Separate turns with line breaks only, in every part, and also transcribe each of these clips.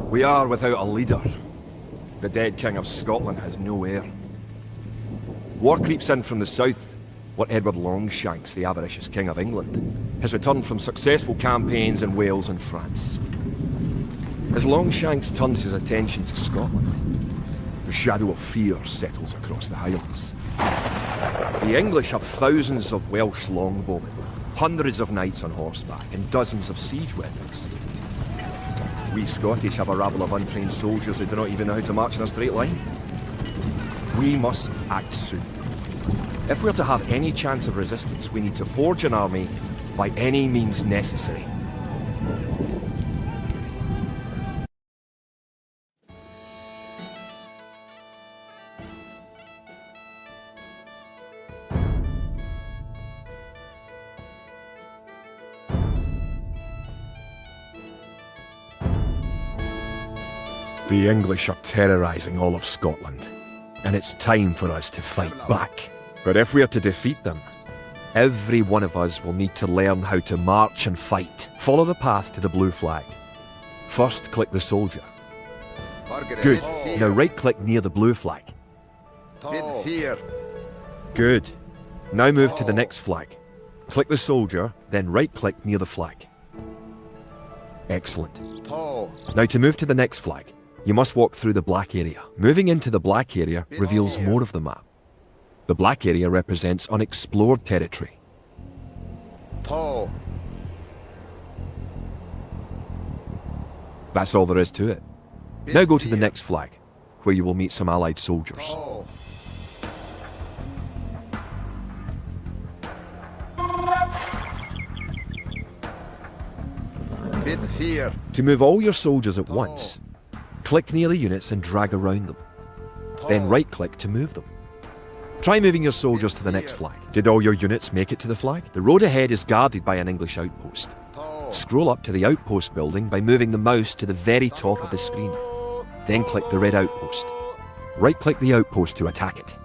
We are without a leader. The dead King of Scotland has no heir. War creeps in from the south. What Edward Longshanks, the avaricious King of England, has returned from successful campaigns in Wales and France. As Longshanks turns his attention to Scotland, the shadow of fear settles across the Highlands. The English have thousands of Welsh longbowmen, hundreds of knights on horseback, and dozens of siege weapons. We Scottish have a rabble of untrained soldiers who do not even know how to march in a straight line. We must act soon. If we're to have any chance of resistance, we need to forge an army by any means necessary. The English are terrorising all of Scotland, and it's time for us to fight back. But if we are to defeat them, every one of us will need to learn how to march and fight. Follow the path to the blue flag. First, click the soldier. Good. Now right-click near the blue flag.
Here.
Good. Now move to the next flag. Click the soldier, then right-click near the flag. Excellent. Now to move to the next flag, you must walk through the black area. Moving into the black area reveals more of the map. The black area represents unexplored territory. That's all there is to it. Now go to the next flag, where you will meet some allied soldiers.
Here.
To move all your soldiers at once, click near the units and drag around them. Then right-click to move them. Try moving your soldiers to the next flag. Did all your units make it to the flag? The road ahead is guarded by an English outpost. Scroll up to the outpost building by moving the mouse to the very top of the screen. Then click the red outpost. Right-click the outpost to attack it.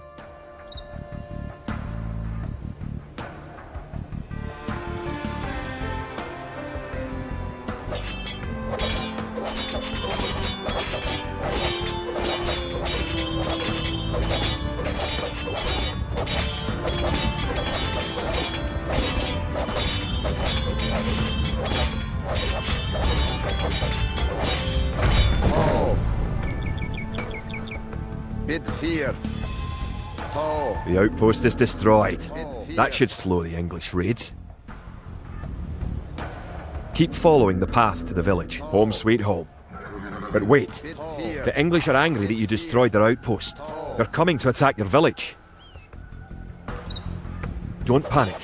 Here.
The outpost is destroyed. That should slow the English raids. Keep following the path to the village. Home sweet home. But wait. The English are angry that you destroyed their outpost. They're coming to attack your village. Don't panic.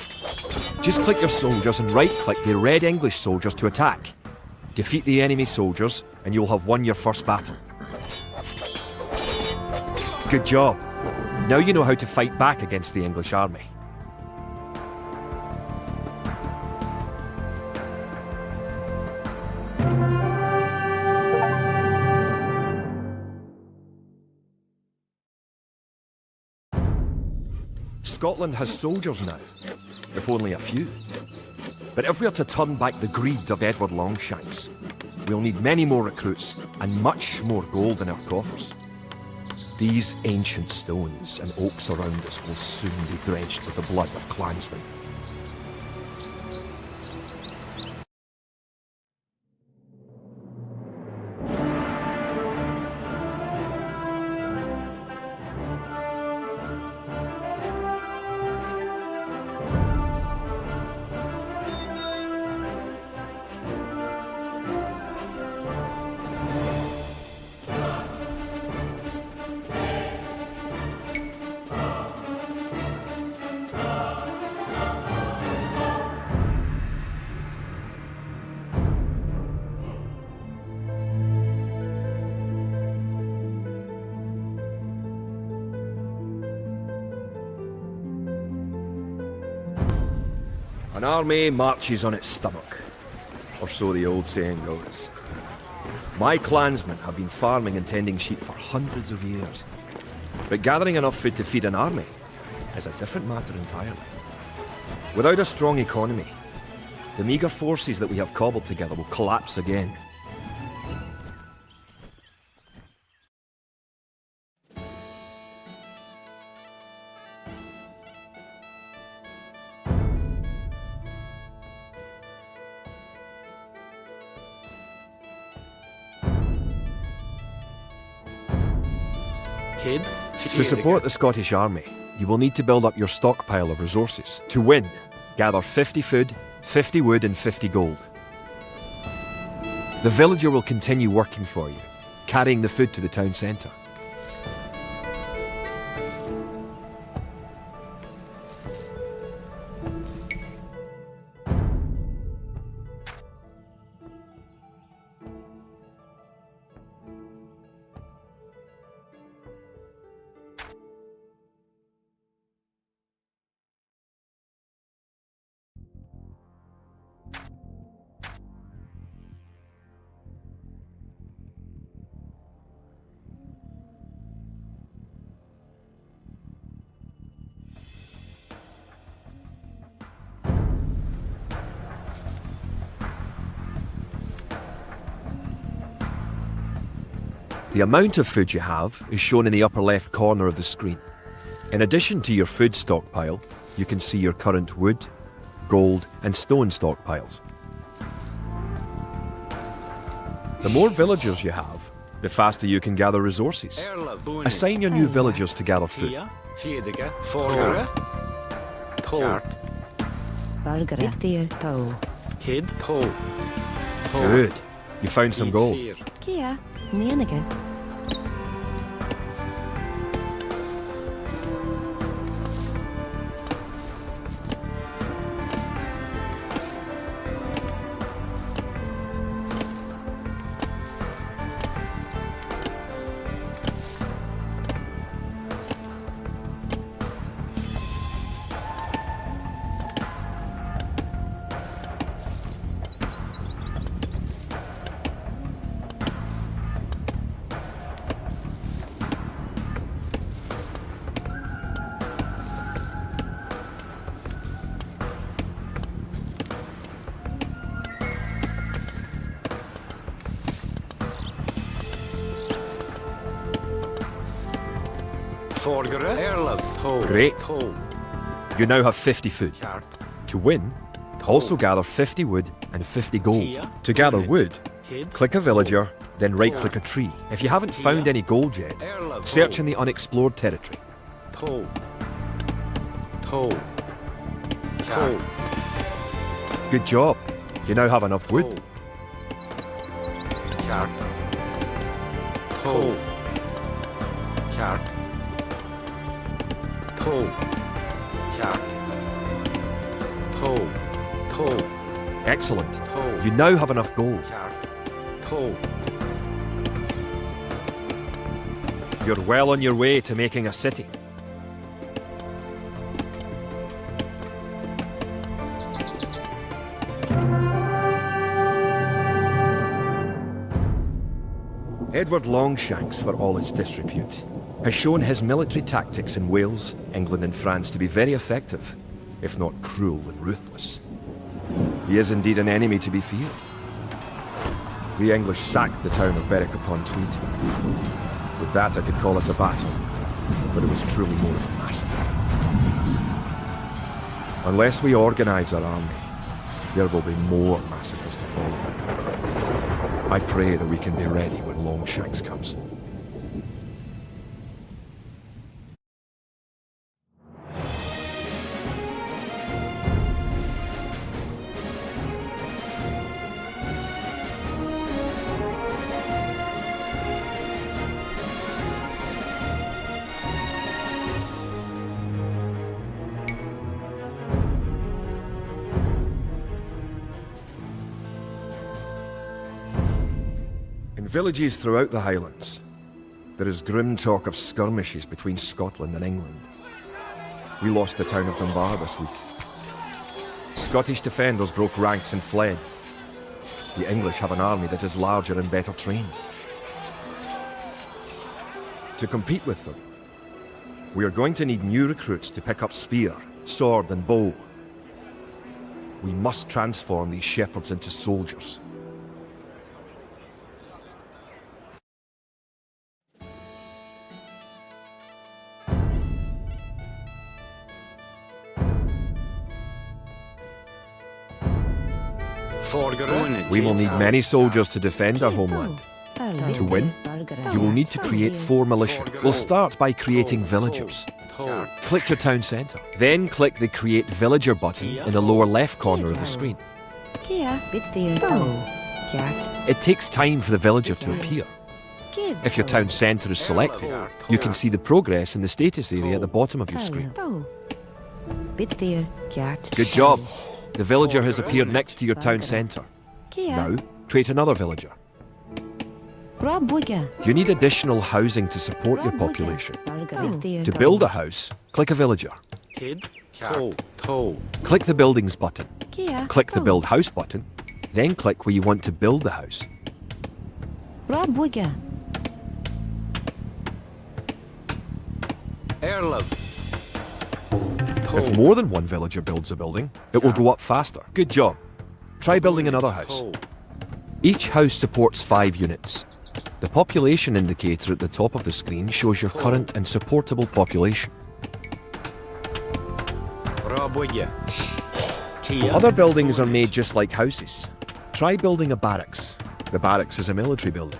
Just click your soldiers and right-click the red English soldiers to attack. Defeat the enemy soldiers and you'll have won your first battle. Good job. Now you know how to fight back against the English army. Scotland has soldiers now, if only a few. But if we are to turn back the greed of Edward Longshanks, we'll need many more recruits and much more gold in our coffers. These ancient stones and oaks around us will soon be drenched with the blood of clansmen. An army marches on its stomach, or so the old saying goes. My clansmen have been farming and tending sheep for hundreds of years, but gathering enough food to feed an army is a different matter entirely. Without a strong economy, the meagre forces that we have cobbled together will collapse again.
Kid.
To support the Scottish Army, you will need to build up your stockpile of resources. To win, gather 50 food, 50 wood and 50 gold. The villager will continue working for you, carrying the food to the town centre. The amount of food you have is shown in the upper left corner of the screen. In addition to your food stockpile, you can see your current wood, gold and stone stockpiles. The more villagers you have, the faster you can gather resources. Assign your new villagers to gather food. Good. You found some gold. Great. You now have 50 food. To win, also gather 50 wood and 50 gold. To gather wood, click a villager, then right-click a tree. If you haven't found any gold yet, search in the unexplored territory. Good job. You now have enough wood. Excellent. You now have enough gold. You're well on your way to making a city. Edward Longshanks, for all its disrepute, has shown his military tactics in Wales, England and France to be very effective, if not cruel and ruthless. He is indeed an enemy to be feared. The English sacked the town of Berwick-upon-Tweed. With that I could call it a battle, but it was truly more of a massacre. Unless we organise our army, there will be more massacres to follow. I pray that we can be ready when Longshanks comes. In villages throughout the Highlands, there is grim talk of skirmishes between Scotland and England. We lost the town of Dunbar this week. Scottish defenders broke ranks and fled. The English have an army that is larger and better trained. To compete with them, we are going to need new recruits to pick up spear, sword and bow. We must transform these shepherds into soldiers. We will need many soldiers to defend our homeland. To win, you will need to create 4 militia. We'll start by creating villagers. Click your town centre. Then click the Create Villager button in the lower left corner of the screen. It takes time for the villager to appear. If your town centre is selected, you can see the progress in the status area at the bottom of your screen. Good job. The villager has appeared next to your town centre. Now, create another villager. You need additional housing to support your population. To build a house, click a villager. Click the Buildings button. Click the Build House button, then click where you want to build the house. If more than one villager builds a building, it will go up faster. Good job. Try building another house. Each house supports 5 units. The population indicator at the top of the screen shows your current and supportable population. Other buildings are made just like houses. Try building a barracks. The barracks is a military building.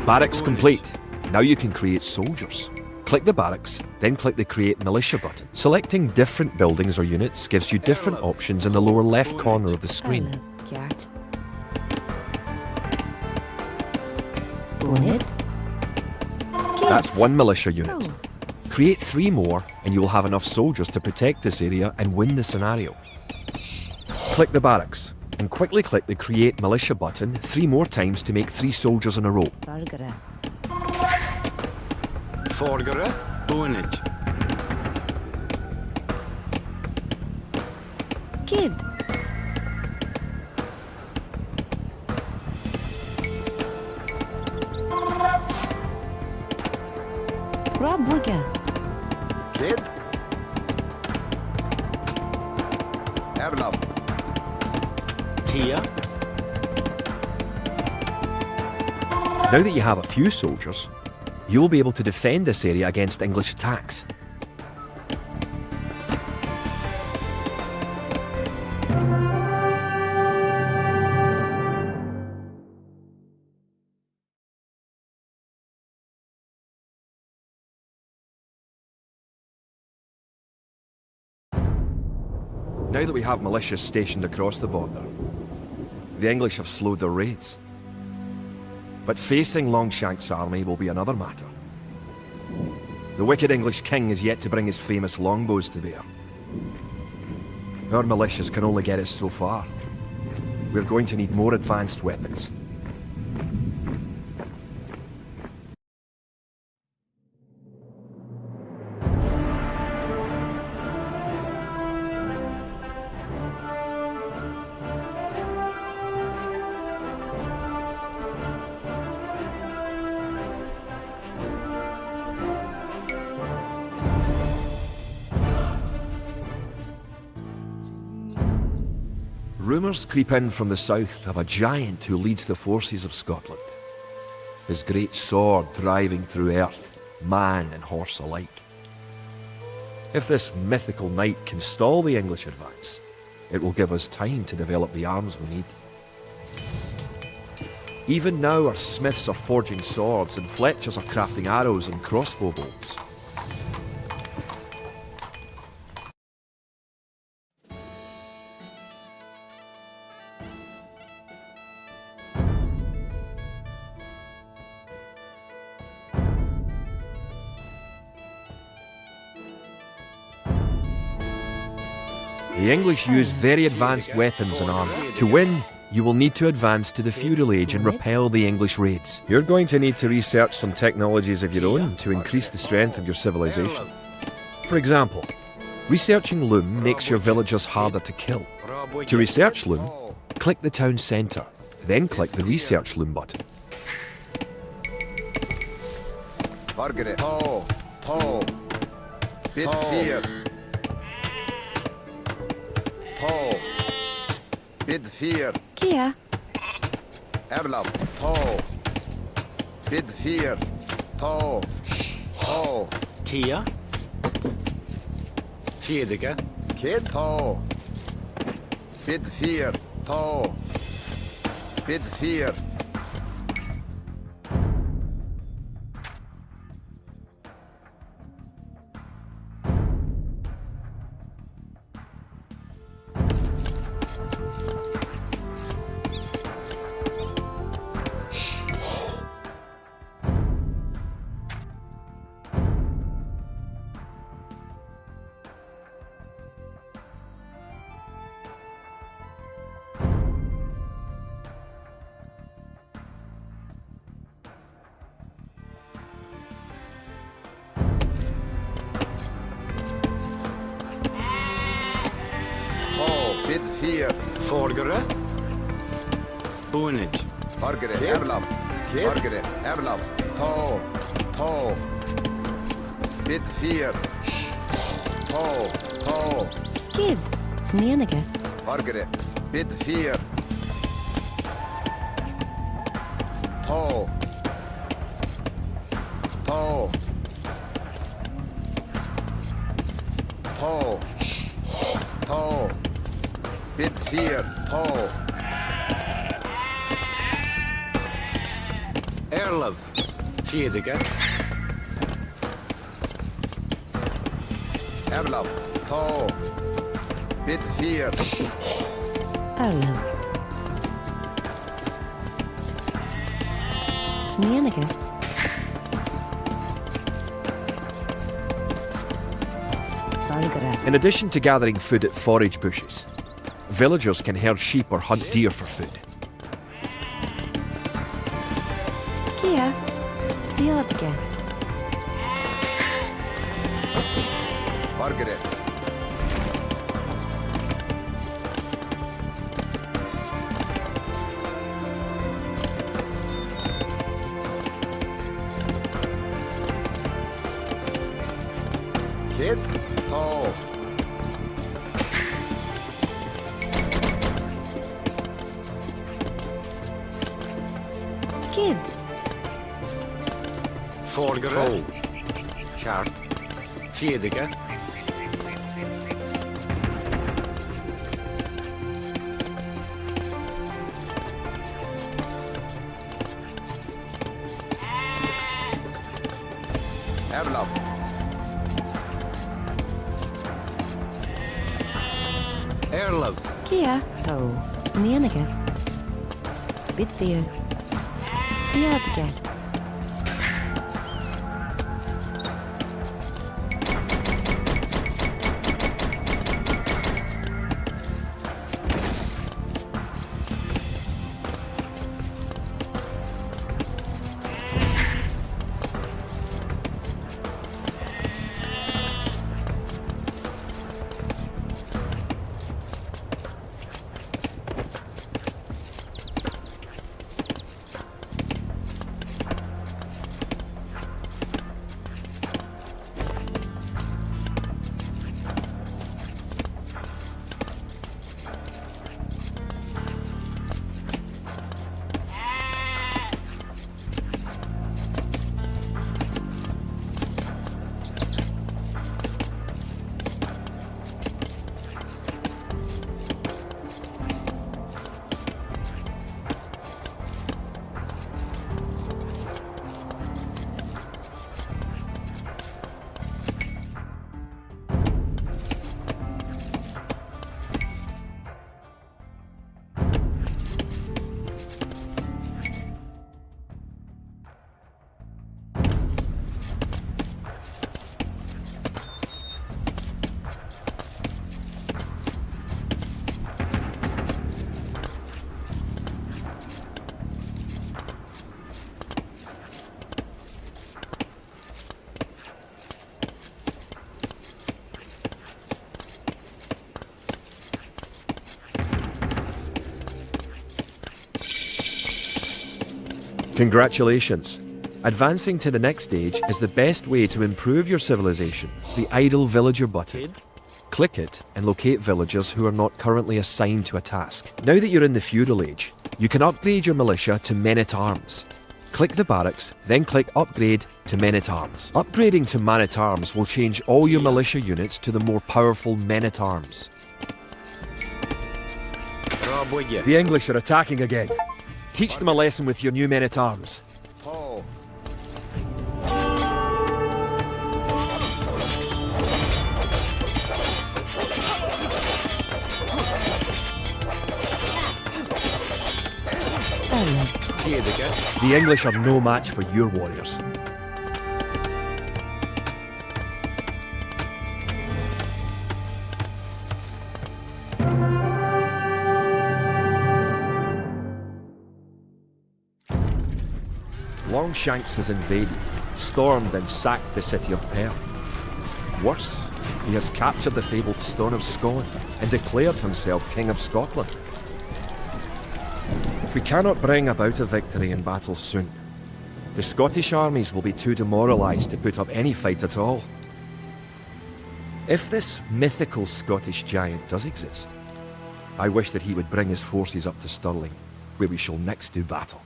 Barracks complete. Now you can create soldiers. Click the barracks, then click the Create Militia button. Selecting different buildings or units gives you different options in the lower left corner of the screen. That's 1 militia unit. Create 3 more and you will have enough soldiers to protect this area and win the scenario. Click the barracks and quickly click the Create Militia button 3 more times to make 3 soldiers in a row.
Kid.
Kid. Erlab.
Now that you have a few soldiers, you will be able to defend this area against English attacks. Now that we have militias stationed across the border, the English have slowed their raids. But facing Longshank's army will be another matter. The wicked English king is yet to bring his famous longbows to bear. Our militias can only get us so far. We're going to need more advanced weapons. Rumours creep in from the south of a giant who leads the forces of Scotland. His great sword driving through earth, man and horse alike. If this mythical knight can stall the English advance, it will give us time to develop the arms we need. Even now our smiths are forging swords and fletchers are crafting arrows and crossbow bolts. The English use very advanced weapons and armour. To win, you will need to advance to the feudal age and repel the English raids. You're going to need to research some technologies of your own to increase the strength of your civilization. For example, researching loom makes your villagers harder to kill. To research loom, click the town centre, then click the Research Loom button.
Margaret. Bid here. Bid here.
Kia.
Erlab. Bid 4. To. To.
10. Fjedige.
Kid. To. Bid 4. To. Bid 4. Bid 4.
Forgere. Bonage.
Fargere. Erlam. Fargere. Erlam. To. To. Bid 4. To. To.
Kid. Menige.
Fargere. Bid 4. To. To. To. To. Bid 4. To.
Erlov. Fjedige.
Erlam. To. Bid 4.
Erlo. Menige. Fargere.
In addition to gathering food at forage bushes, villagers can herd sheep or hunt deer for food.
Kia. Diodge.
Fargere. Kid. To.
Kid.
Forgere. Kjart. Fjedige.
Erlam.
Erlov.
Kia. To. Menige. Bid 4. Diodge.
Congratulations! Advancing to the next stage is the best way to improve your civilization. The idle villager button. Click it and locate villagers who are not currently assigned to a task. Now that you're in the feudal age, you can upgrade your militia to men-at-arms. Click the barracks, then click Upgrade to Men-at-Arms. Upgrading to Man-at-Arms will change all your militia units to the more powerful Men-at-Arms. The English are attacking again. Teach them a lesson with your new Men-at-Arms.
Toe.
The English are no match for your warriors. Longshanks has invaded, stormed and sacked the city of Perth. Worse, he has captured the fabled Stone of Scone and declared himself King of Scotland. If we cannot bring about a victory in battle soon, the Scottish armies will be too demoralised to put up any fight at all. If this mythical Scottish giant does exist, I wish that he would bring his forces up to Stirling, where we shall next do battle.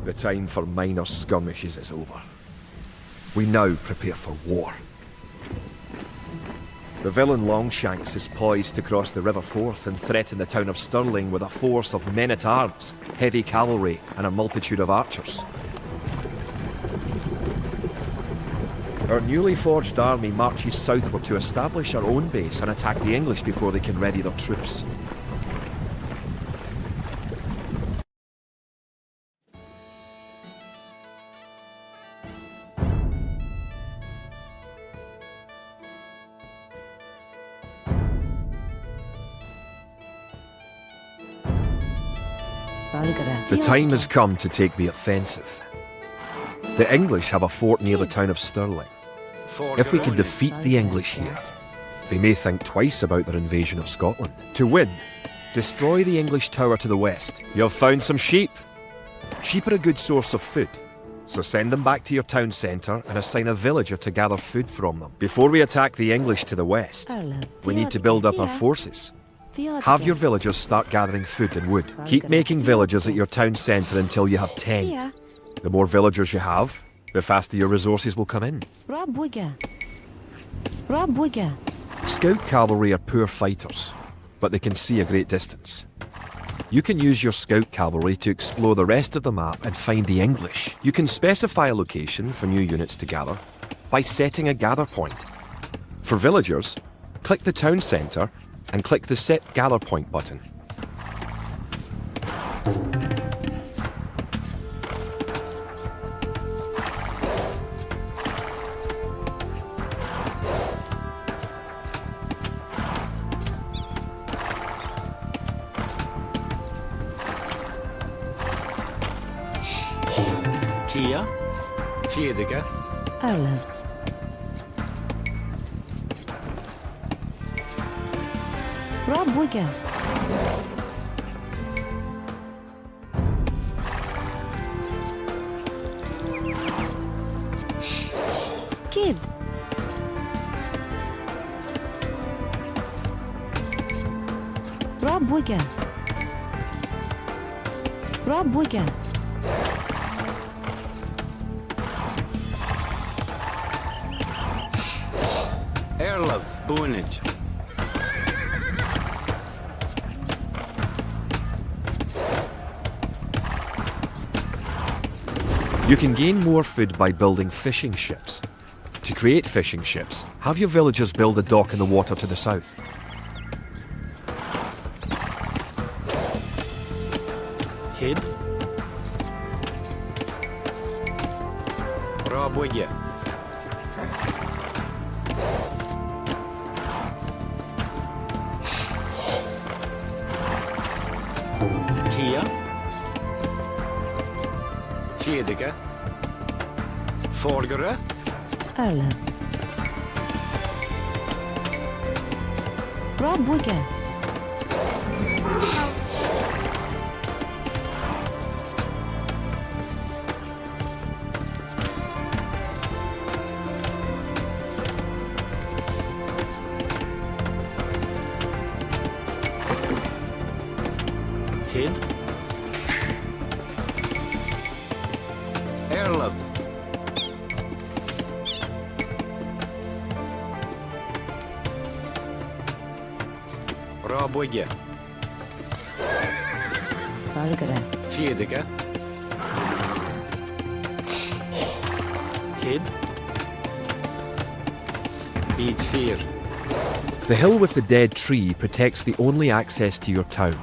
The time for minor skirmishes is over. We now prepare for war. The villain Longshanks is poised to cross the River Forth and threaten the town of Stirling with a force of men-at-arms, heavy cavalry and a multitude of archers. Our newly forged army marches southward to establish our own base and attack the English before they can ready their troops. The time has come to take the offensive. The English have a fort near the town of Stirling. If we can defeat the English here, they may think twice about their invasion of Scotland. To win, destroy the English tower to the west. You've found some sheep. Sheep are a good source of food, so send them back to your town centre and assign a villager to gather food from them. Before we attack the English to the west, we need to build up our forces. Have your villagers start gathering food and wood. Keep making villagers at your town centre until you have 10. The more villagers you have, the faster your resources will come in. Scout cavalry are poor fighters, but they can see a great distance. You can use your scout cavalry to explore the rest of the map and find the English. You can specify a location for new units to gather by setting a gather point. For villagers, click the town centre and click the Set Gather Point button.
Kia, Fiediga,
Erlen. Rob Wigger. Kid. Rob Wigger. Rob Wigger.
Erlov, Boonage.
You can gain more food by building fishing ships. To create fishing ships, have your villagers build a dock in the water to the south.
Kid. Raboye. Kia. Fiediga. Forgere.
Erlev. Rob Wigan.
Kid. Erlev. Rob Wigan.
Fargere.
Fjedige. Kid. Beat fear.
The hill with the dead tree protects the only access to your town.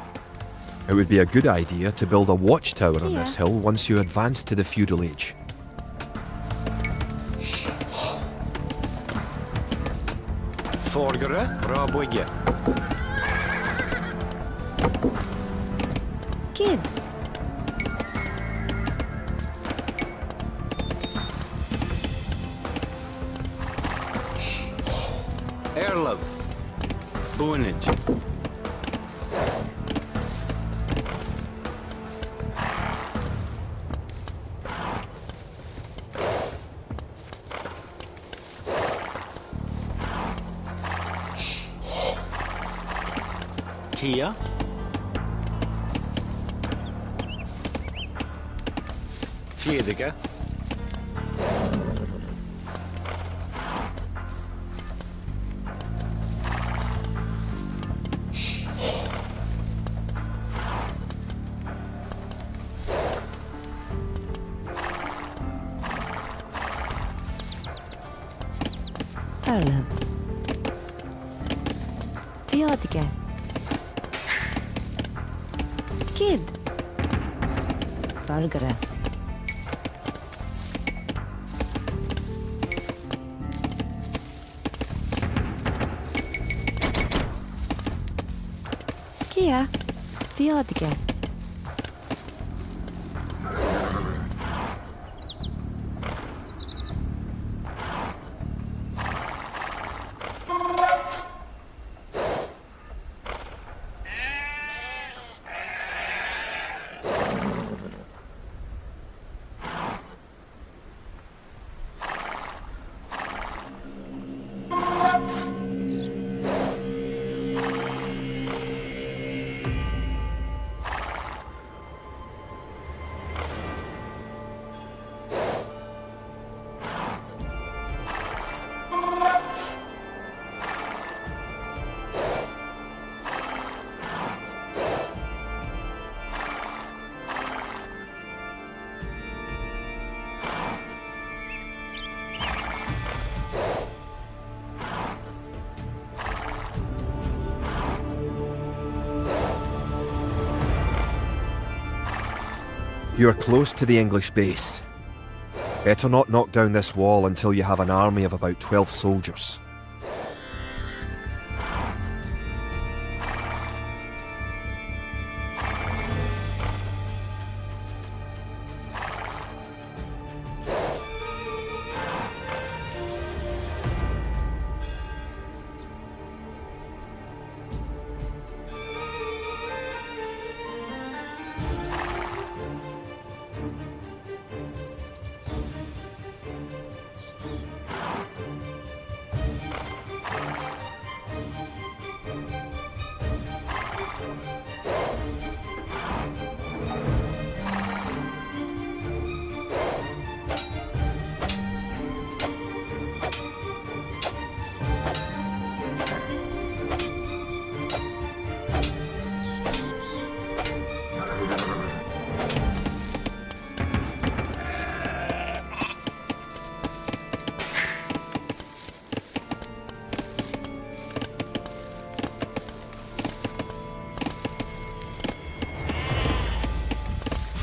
It would be a good idea to build a watchtower on this hill once you advance to the feudal age.
Forgere. Rob Wigan.
Kid.
Erlev. Boonage. Kia. Fjedige.
Erlev. Theodige. Kid. Fargere. Kia. Theodige.
You're close to the English base. Better not knock down this wall until you have an army of about 12 soldiers.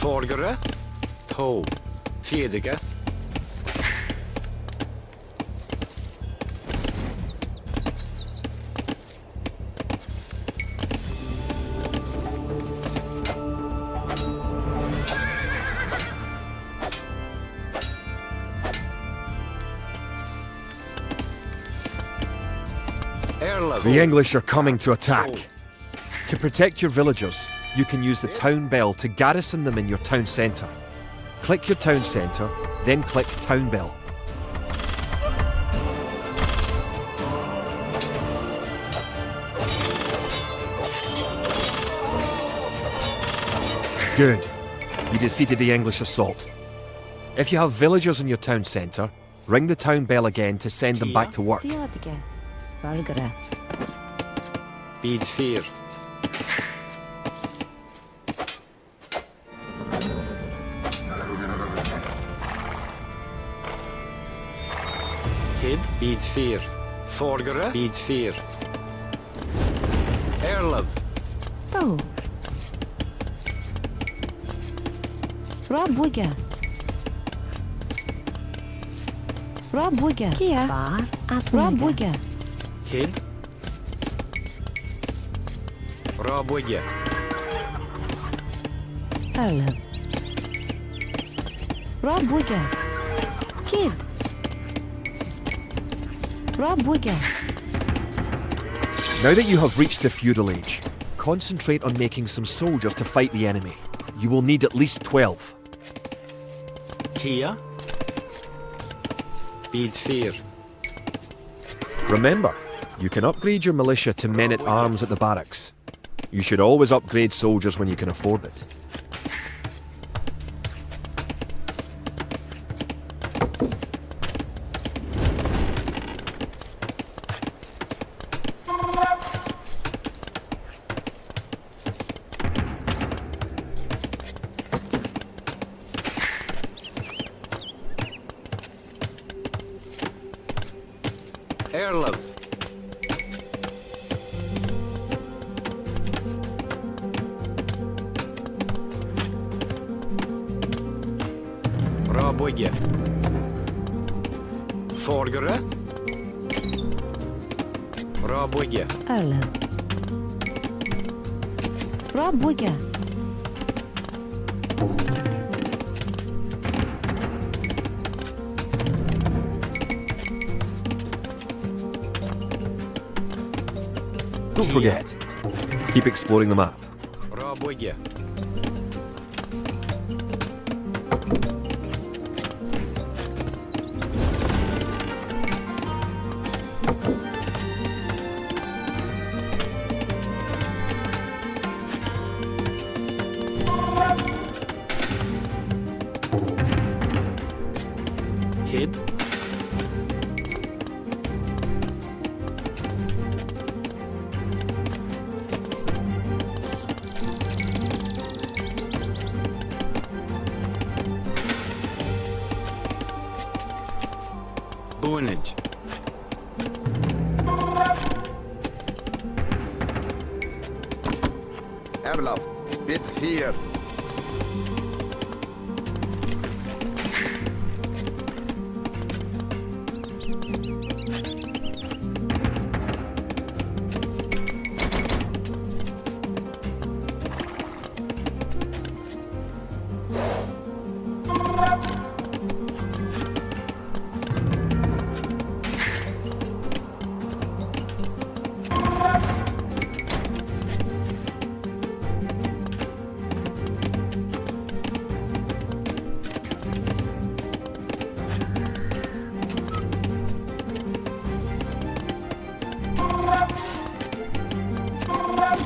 Forgere. Tå. Fjedige. Erlov.
The English are coming to attack. To protect your villagers, you can use the town bell to garrison them in your town centre. Click your town centre, then click town bell. Good. You defeated the English assault. If you have villagers in your town centre, ring the town bell again to send them back to work.
Theolodige. Valgere.
Bid 4. Kid, bid 4. Forgere, bid 4. Erlov.
Oh. Rabwiga. Rabwiga. Kia. Bar. Rabwiga.
Kid. Rabwiga.
Erlov. Rabwiga. Kid. Rabwiga.
Now that you have reached the feudal age, concentrate on making some soldiers to fight the enemy. You will need at least 12.
Kia. Bid 4.
Remember, you can upgrade your militia to men-at-arms at the barracks. You should always upgrade soldiers when you can afford it.
Erlov. Rabwiga. Forgere. Rabwiga.
Erlov. Rabwiga.
Don't forget, keep exploring the map.
Rabwiga. Kid. Buonage.
Erlov. Bid 4.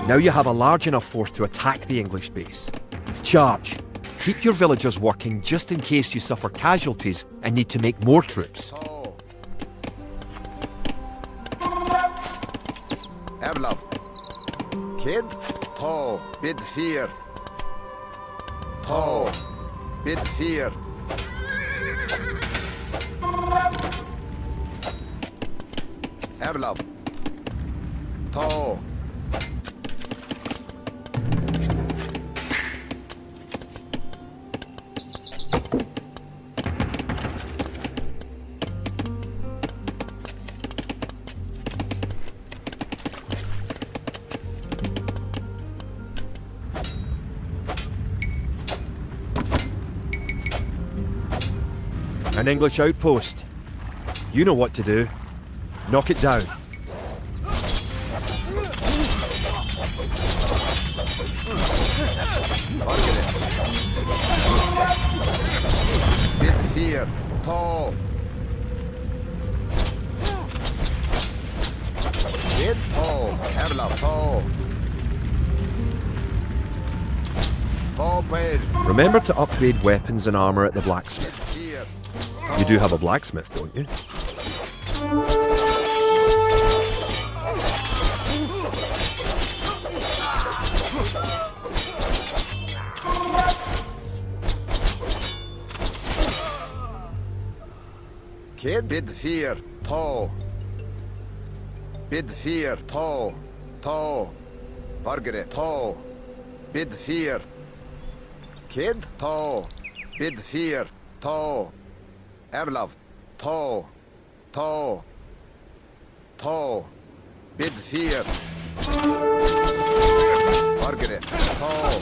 Now you have a large enough force to attack the English base. Charge! Keep your villagers working just in case you suffer casualties and need to make more troops.
Tall. Erlov. Kid. Tall. Bid 4. Tall. Bid 4. Erlov. Tall.
An English outpost. You know what to do. Knock it down.
tall. Kid tall. Herlap tall. Tall blade.
Remember to upgrade weapons and armour at the blacksmith.
Here.
You do have a blacksmith, don't you?
Kid bid fear. Tall. Bid fear. Tall. Tall. Burger tall. Bid fear. Kid tall. Bid fear. Tall. Erlov. Tall. Tall. Tall. Bid fear. Burger tall.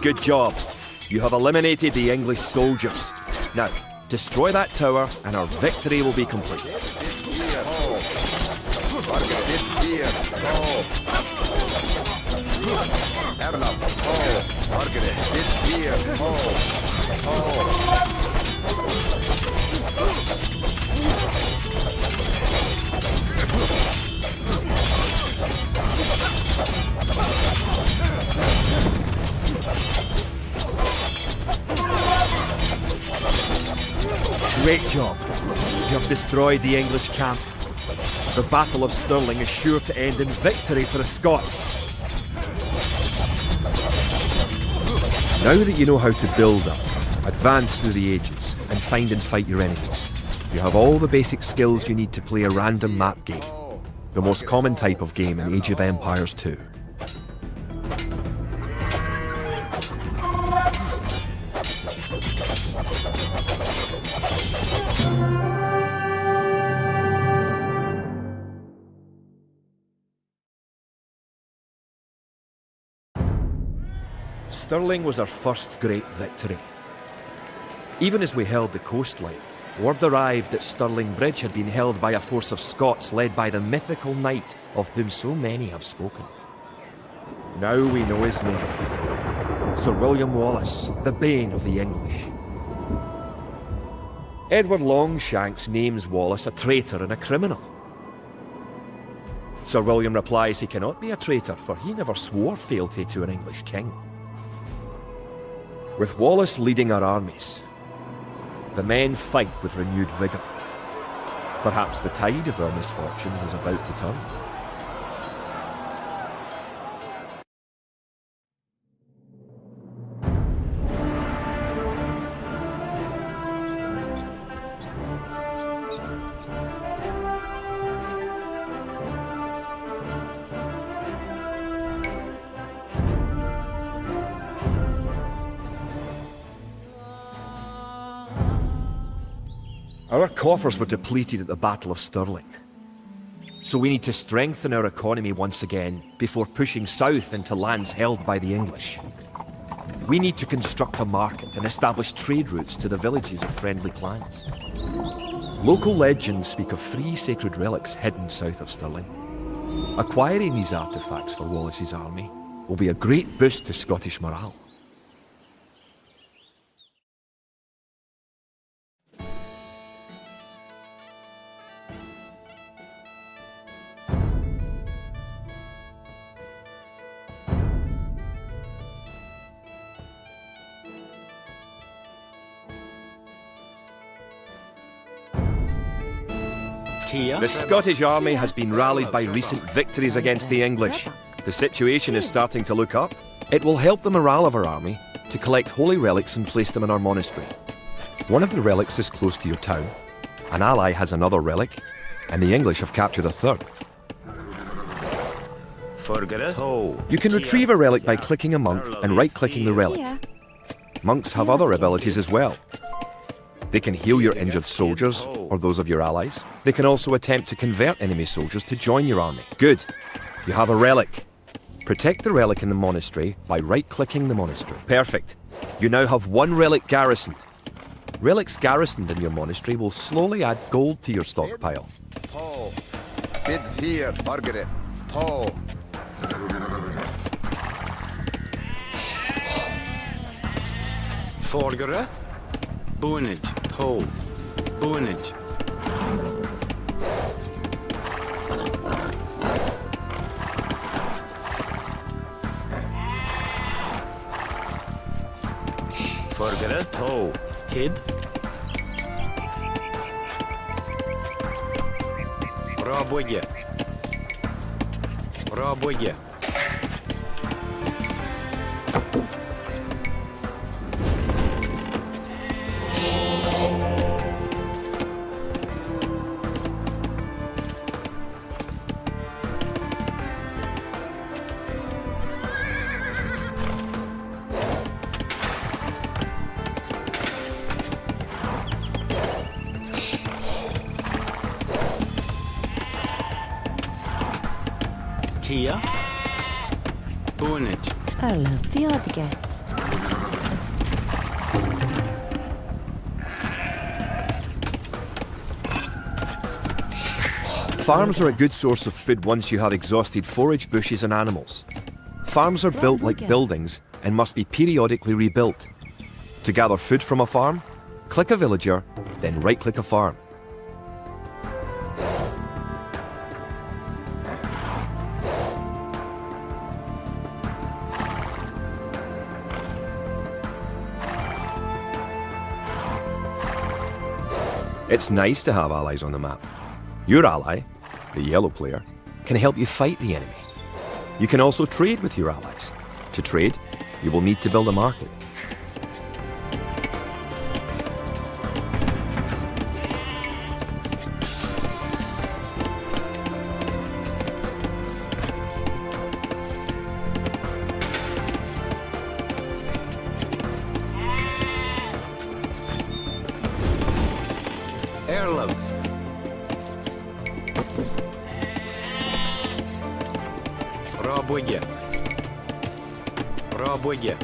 Good job. You have eliminated the English soldiers. Now, destroy that tower and our victory will be complete.
Bid fear. Tall. Burger bid fear. Tall. Erlov. Tall. Burger bid fear. Tall. Tall.
Great job. You have destroyed the English camp. The Battle of Stirling is sure to end in victory for the Scots. Now that you know how to build up, advance through the ages, and find and fight your enemies, you have all the basic skills you need to play a random map game, the most common type of game in Age of Empires 2. Stirling was our first great victory. Even as we held the coastline, word arrived that Stirling Bridge had been held by a force of Scots led by the mythical knight of whom so many have spoken. Now we know his name. Sir William Wallace, the bane of the English. Edward Longshanks names Wallace a traitor and a criminal. Sir William replies he cannot be a traitor, for he never swore fealty to an English king. With Wallace leading our armies, the men fight with renewed vigour. Perhaps the tide of our misfortunes is about to turn. Our coffers were depleted at the Battle of Stirling. So we need to strengthen our economy once again before pushing south into lands held by the English. We need to construct a market and establish trade routes to the villages of friendly clans. Local legends speak of 3 sacred relics hidden south of Stirling. Acquiring these artefacts for Wallace's army will be a great boost to Scottish morale. The Scottish army has been rallied by recent victories against the English. The situation is starting to look up. It will help the morale of our army to collect holy relics and place them in our monastery. One of the relics is close to your town. An ally has another relic, and the English have captured a third. You can retrieve a relic by clicking a monk and right-clicking the relic. Monks have other abilities as well. They can heal your injured soldiers, or those of your allies. They can also attempt to convert enemy soldiers to join your army. Good. You have a relic. Protect the relic in the monastery by right-clicking the monastery. Perfect. You now have 1 relic garrisoned. Relics garrisoned in your monastery will slowly add gold to your stockpile.
Tall. Bid fear. Burger tall.
Forgere. Bunage. Toe. Bunage. Forgere. Toe. Kid. Rabogge. Rabogge. Kia. Bunage.
Öyle diyordu.
Farms are a good source of food once you have exhausted forage, bushes and animals. Farms are built like buildings and must be periodically rebuilt. To gather food from a farm, click a villager, then right-click a farm. It's nice to have allies on the map. Your ally, the yellow player, can help you fight the enemy. You can also trade with your allies. To trade, you will need to build a market.
Erlem. Rabogge. Rabogge.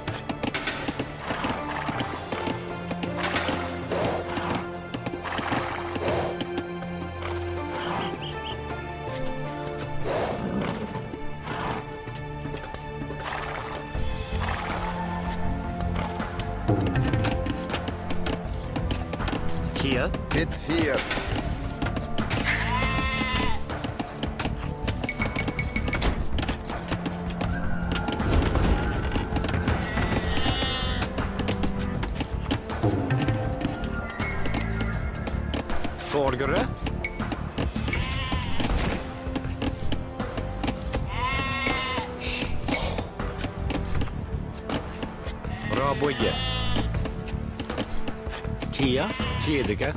Kia.
Hit here.
Forgere. Rabogge. Kia. Tjedike.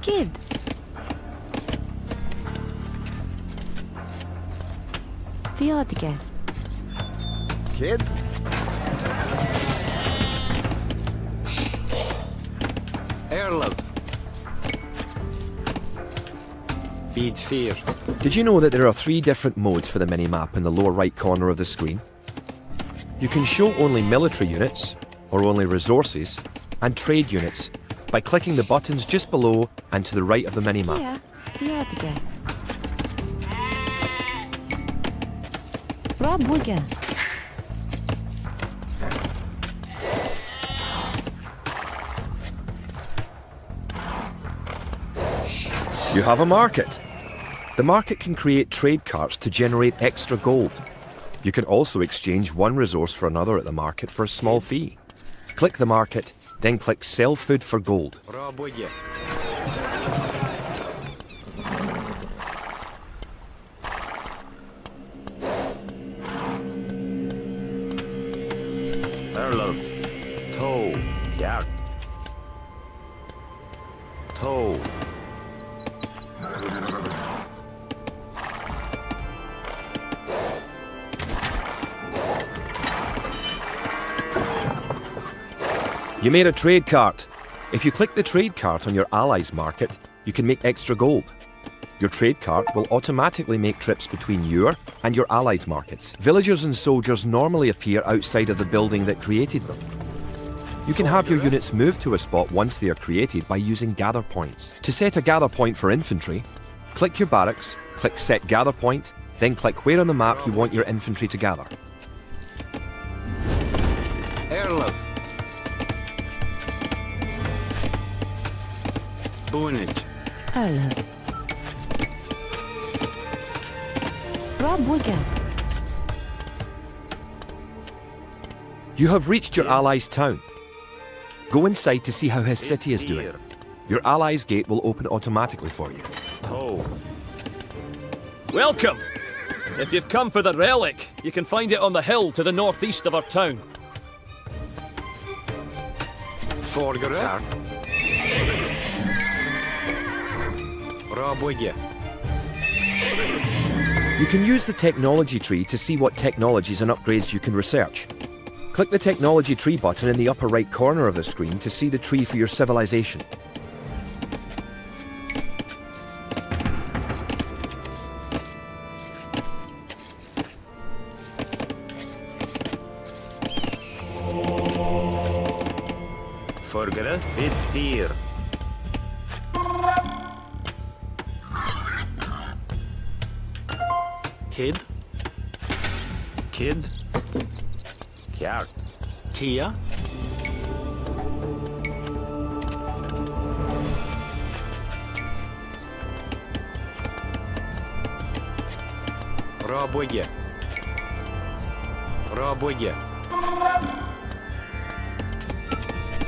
Kid. Diyordu.
Kid?
Erlem. Bead 4.
Did you know that there are 3 different modes for the mini-map in the lower right corner of the screen? You can show only military units, or only resources, and trade units by clicking the buttons just below and to the right of the mini-map.
Yeah, diyordu. Rabogge.
You have a market. The market can create trade carts to generate extra gold. You can also exchange one resource for another at the market for a small fee. Click the market, then click Sell Food for Gold.
Rabogge. Erlem. Toe. Jak. Toe.
You made a trade cart. If you click the trade cart on your allies' market, you can make extra gold. Your trade cart will automatically make trips between your and your allies' markets. Villagers and soldiers normally appear outside of the building that created them. You can have your units move to a spot once they are created by using gather points. To set a gather point for infantry, click your barracks, click Set Gather Point, then click where on the map you want your infantry to gather.
Airlock. Boonage.
Hello. Rob Wigan.
You have reached your ally's town. Go inside to see how his city is doing. Your ally's gate will open automatically for you.
Toe.
Welcome! If you've come for the relic, you can find it on the hill to the northeast of our town.
Forgerar. Rabwigge.
You can use the technology tree to see what technologies and upgrades you can research. Click the technology tree button in the upper right corner of the screen to see the tree for your civilization.
Forgerar. It's here. Kid. Kid. Kjart. Tia. Rabwigge. Rabwigge.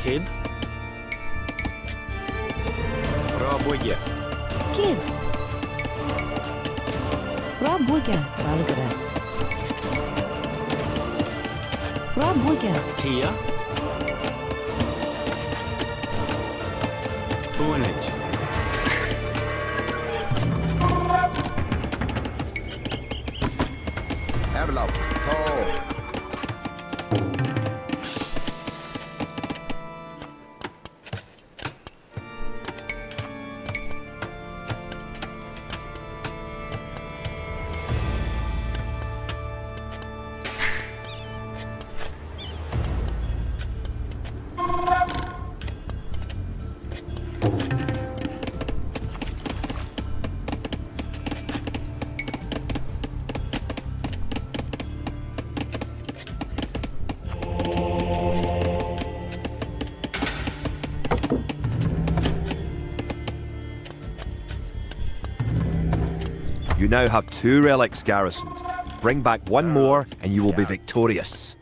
Kid. Rabwigge.
Kid. Rob Wigan. Valgara. Rob Wigan.
Tia. Boonage.
Airlock. Toe.
You now have 2 relics garrisoned. Bring back 1 more and you will be victorious.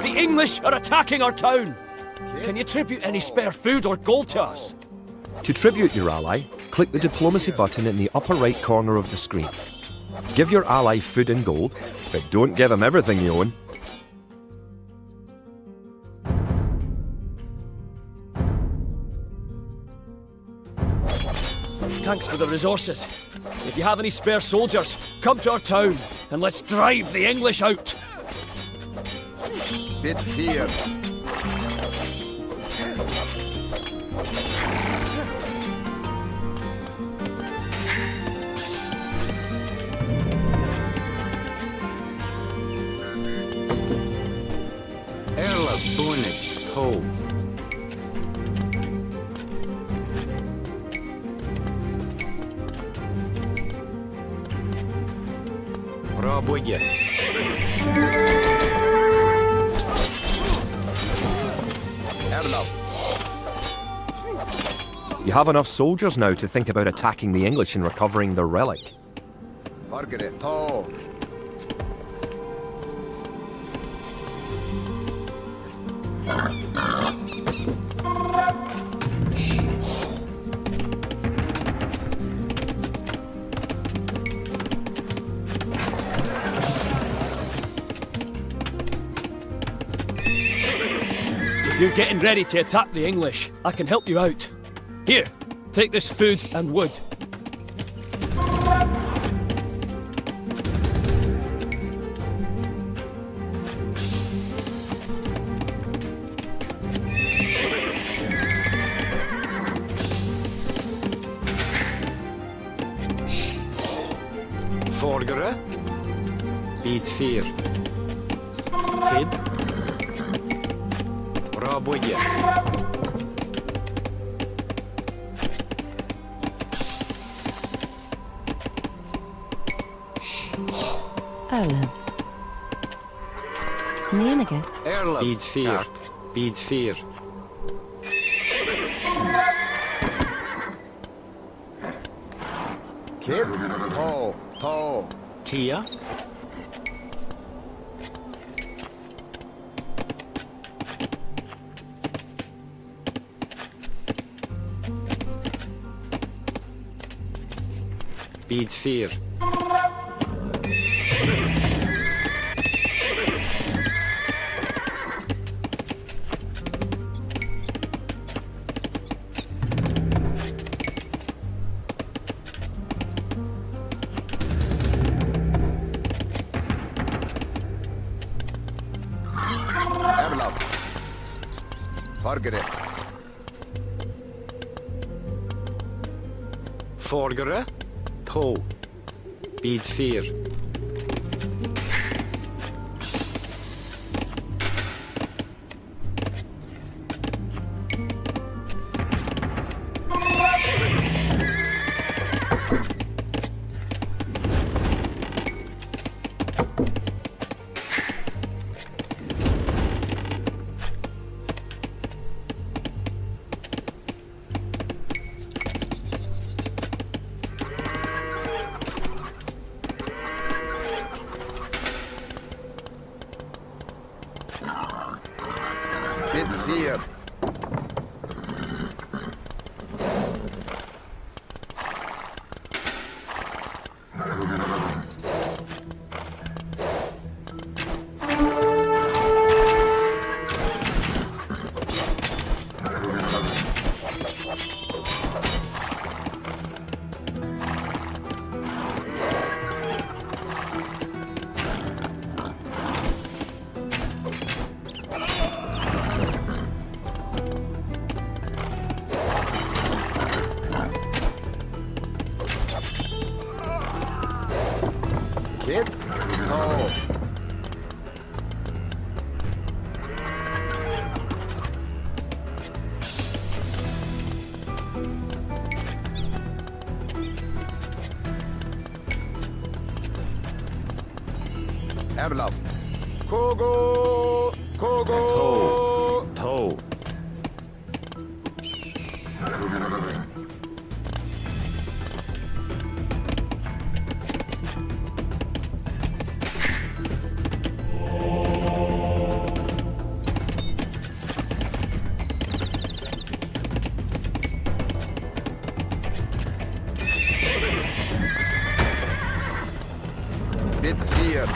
The English are attacking our town! Can you tribute any spare food or gold to us?
To tribute your ally, click the diplomacy button in the upper right corner of the screen. Give your ally food and gold, but don't give him everything you own.
Thanks for the resources. If you have any spare soldiers, come to our town and let's drive the English out.
Bit here.
Airlock. Boonage. Toe. Rabwigge.
Airlock.
You have enough soldiers now to think about attacking the English and recovering their relic.
Forgerar. Toe.
If you're getting ready to attack the English, I can help you out. Here, take this food and wood.
Vordere. Bit 4. Tid. Bra bygge.
Erlen. Nenige.
Erlen. Bit 4. Bit 4.
Kid? Tall, tall.
Tia. Bit 4.
Erlab. Fargere.
Vordere. 2. Bit 4.
Bit 4. Kid? Tall. Erlab. Kogo! Kogo!
Toe.
Bit 4.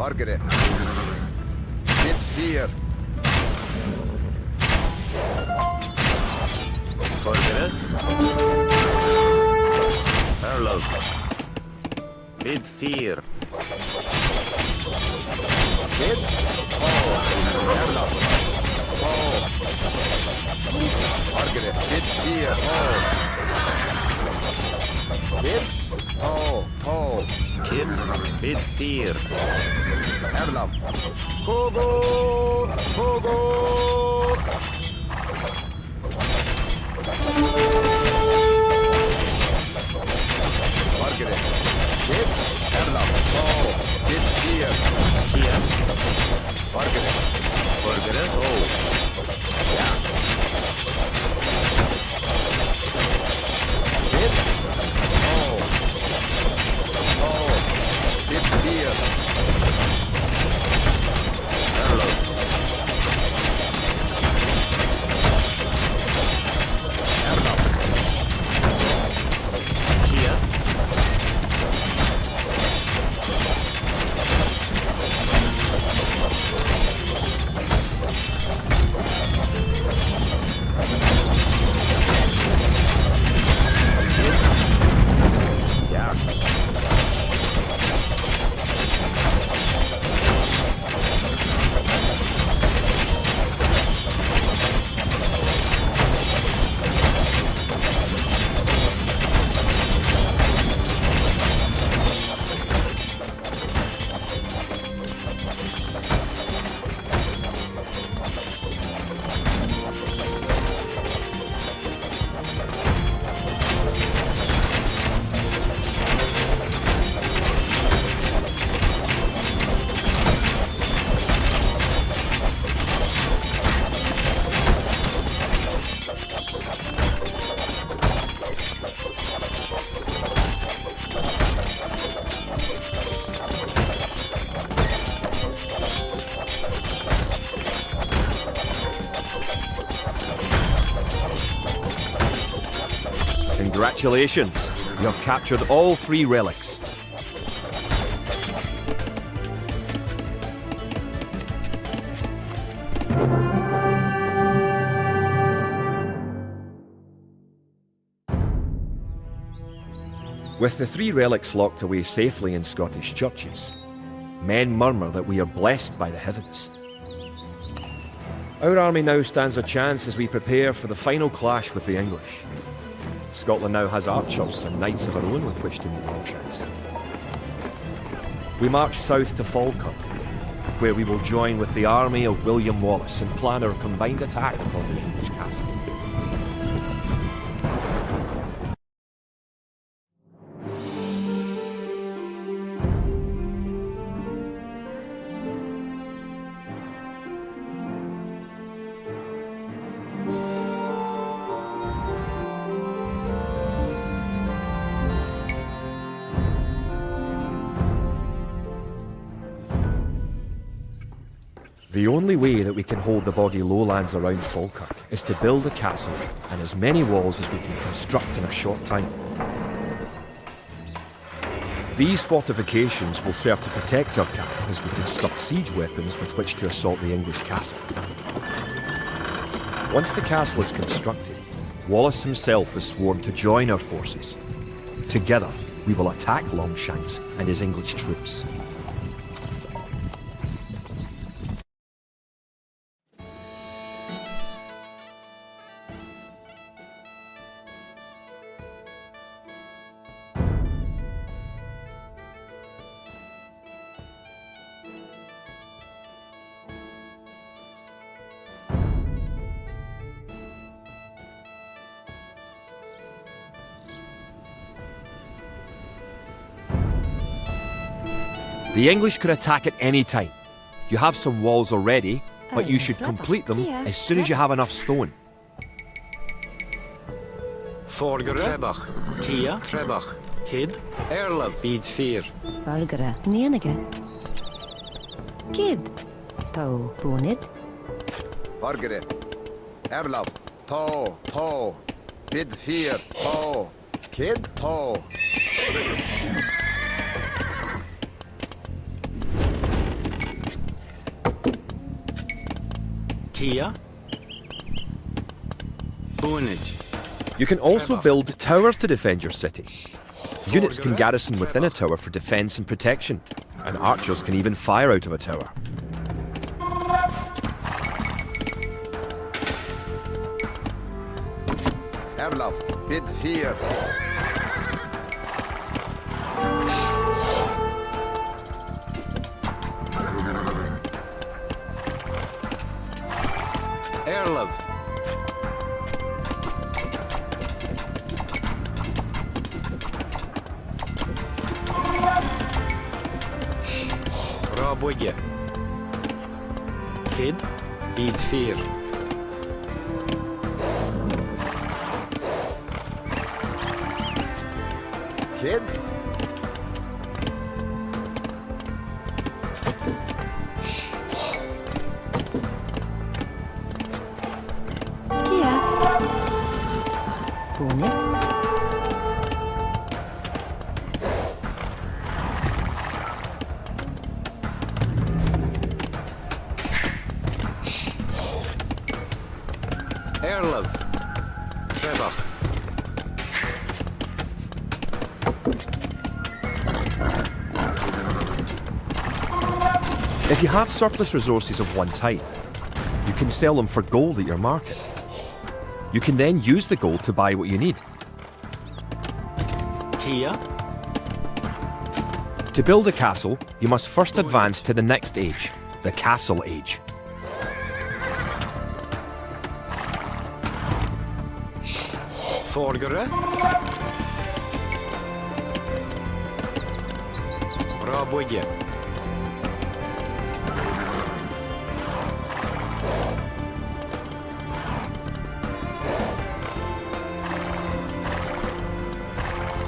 Margaret. Bid 4.
Vorderen. Oorlog. Bid 4.
Bid. Erlap. Margaret. Bid 4. Bid.
Kid. Bid 4.
Erlap.
Pogo! Pogo!
Margaret. Bid. Erlap. Bid 4.
Hier.
Margaret.
Vorderen.
Bid. Bid 4.
Oorlog.
Erlap.
Hier.
Ja.
Congratulations! You have captured all 3 relics. With the 3 relics locked away safely in Scottish churches, men murmur that we are blessed by the heavens. Our army now stands a chance as we prepare for the final clash with the English. Scotland now has archers and knights of her own with which to meet Longshanks. We march south to Falkirk, where we will join with the army of William Wallace and plan our combined attack upon the English castle. The only way that we can hold the boggy lowlands around Falkirk is to build a castle and as many walls as we can construct in a short time. These fortifications will serve to protect our capital as we construct siege weapons with which to assault the English castle. Once the castle is constructed, Wallace himself has sworn to join our forces. Together, we will attack Longshanks and his English troops. The English could attack at any time. You have some walls already, but you should complete them as soon as you have enough stone.
Vorderen. Trebach. Kia. Trebach. Kid. Erla. Bid 4.
Valgara. Nienige. Kid. Tau. Bonid.
Margaret. Erlap. To. Bid 4. To. Kid. To.
Kia. Boonage.
You can also build towers to defend your city. Units can garrison within a tower for defence and protection, and archers can even fire out of a tower.
Erlab, bid 4.
Erlab. Raboye. Kid. Bid 4.
Kid?
Kia. Bonnet.
Erlab. Trebach.
If you have surplus resources of one type, you can sell them for gold at your market. You can then use the gold to buy what you need.
Kia.
To build a castle, you must first advance to the next age, the Castle Age.
Forgere. Raboye.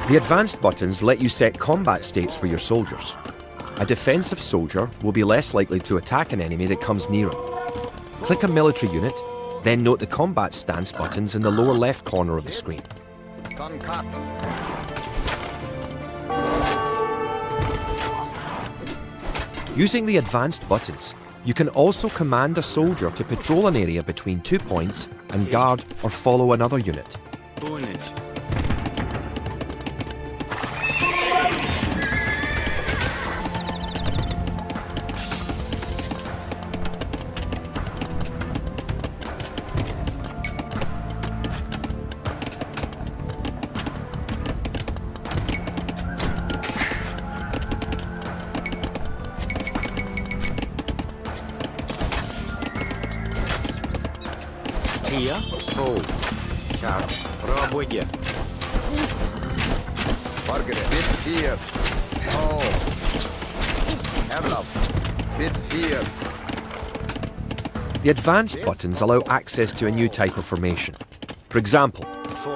The advanced buttons let you set combat states for your soldiers. A defensive soldier will be less likely to attack an enemy that comes near him. Click a military unit, then note the combat stance buttons in the lower left corner of the screen.
Tonkat.
Using the advanced buttons, you can also command a soldier to patrol an area between 2 points and guard or follow another unit.
Boonage. Kia. Tol. Kar. Raboye.
Forgere, bid 4. Oh. Erlab, bid 4.
The advanced buttons allow access to a new type of formation. For example,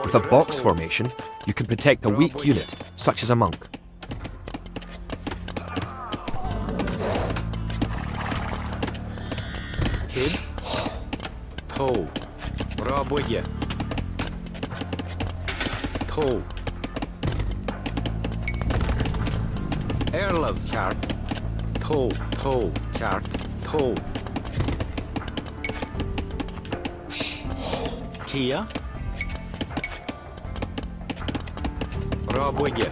with a box formation, you can protect a weak unit, such as a monk.
Kid. Tol. Raboye. Tol. Erlab. Kart. Tol. Kart. Tol. Kia. Raboye.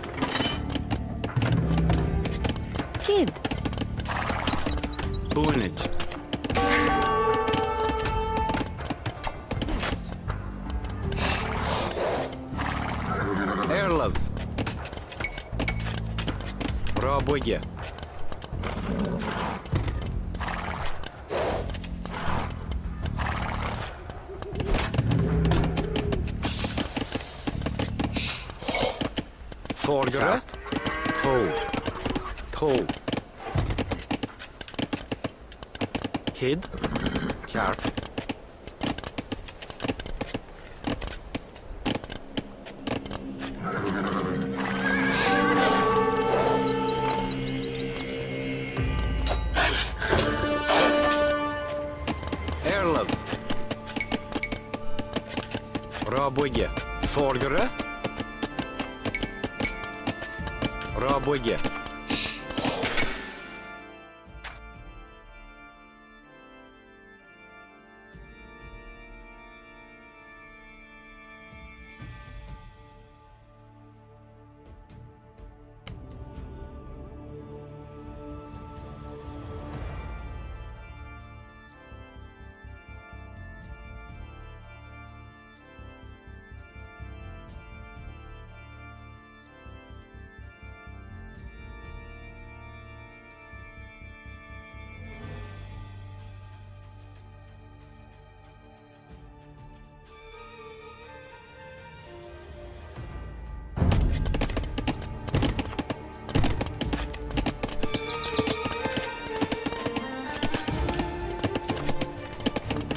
Kid.
Boonage. Erlab. Raboye. Forgere. Tol. Kid. Kart. Erlab. Raboye. Forgere. Raboye.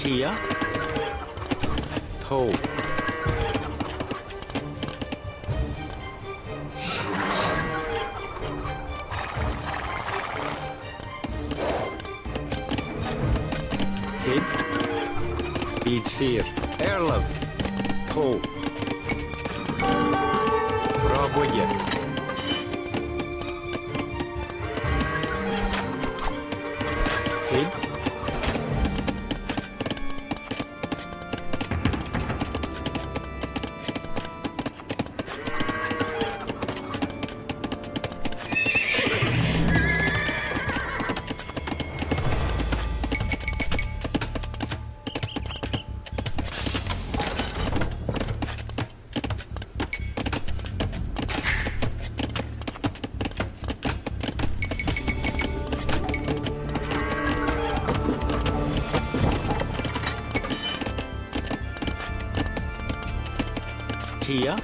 Tia. Toe. Kid. Beat 4. Erlov. Toe. Пробуйте. Kid. Tia.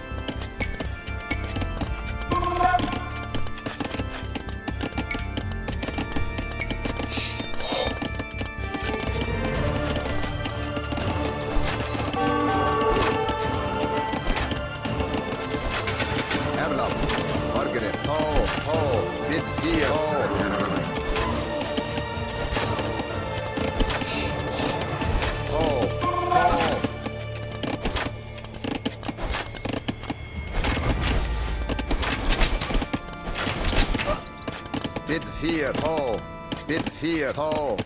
Erlap. Margaret. Toe. Bid 4. Toe. Bid 4. Bid 4.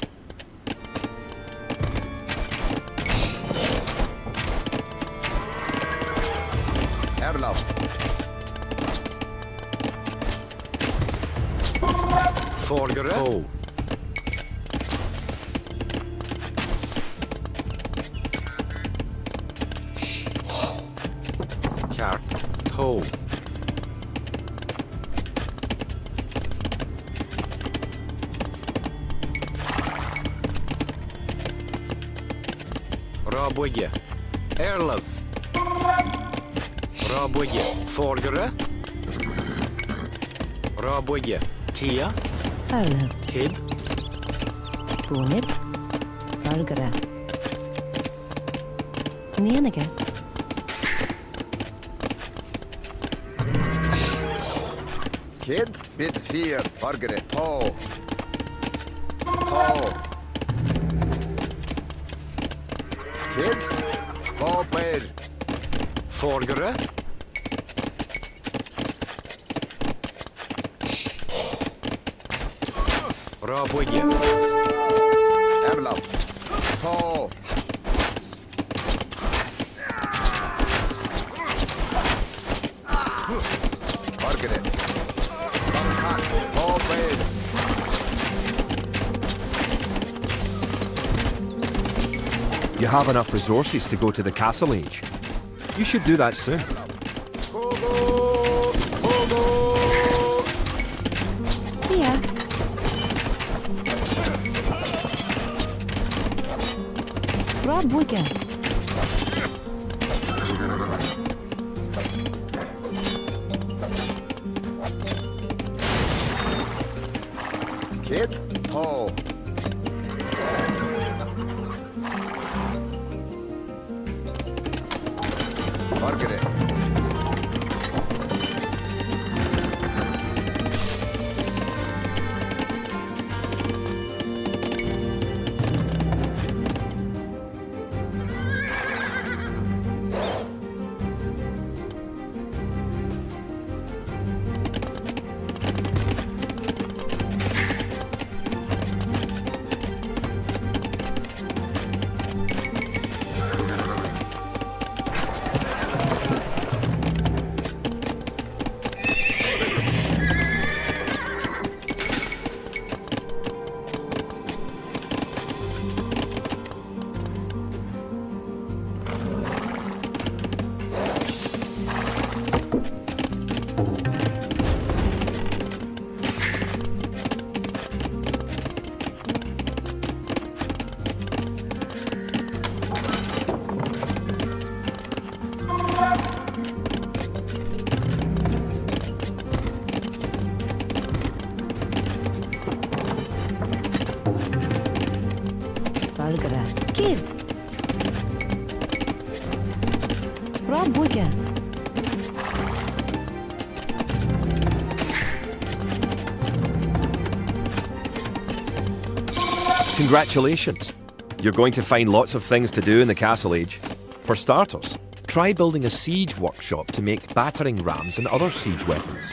Erlap.
Vorgere. Oh. Chart. Toe. Пробуйте. Erlov. Пробуйте. Vorgere. Пробуйте. Tia.
Erlov.
Kid.
Búnib. Valgara. Níanaige.
Kid. Bid 4. Margaret. Toe. Kid. Bid.
Vorgere. Пробуйте.
Erlap. Toe. Margaret. Bid.
You have enough resources to go to the Castle Age. You should do that soon.
Tia. Pробуйте.
Kid. Toe. Margaret.
Valgara. Kid. boeken.
Congratulations! You're going to find lots of things to do in the Castle Age. For starters, try building a siege workshop to make battering rams and other siege weapons.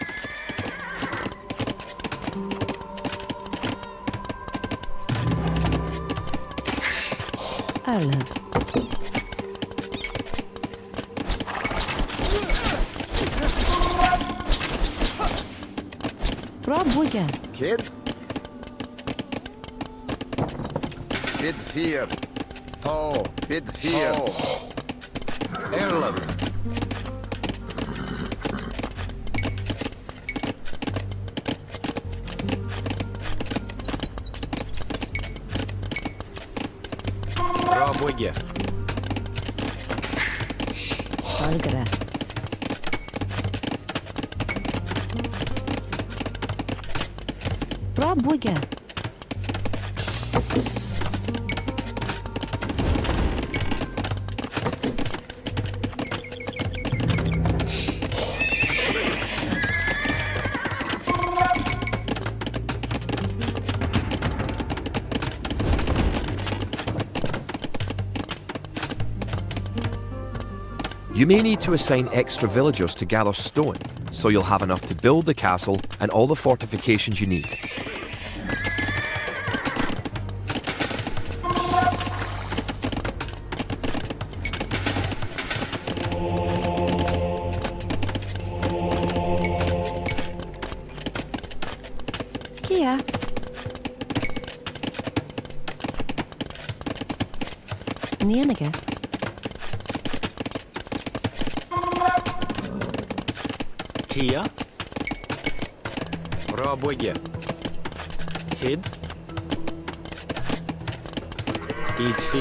Ireland. Rob boeken.
Kid? Bid 4. To, bid 4.
Erlem. Raboje.
Valgre. Rob boeken.
You may need to assign extra villagers to gather stone, so you'll have enough to build the castle and all the fortifications you need.
Kia. Nienige.
Kia. Raboje. Kid. Bid 4.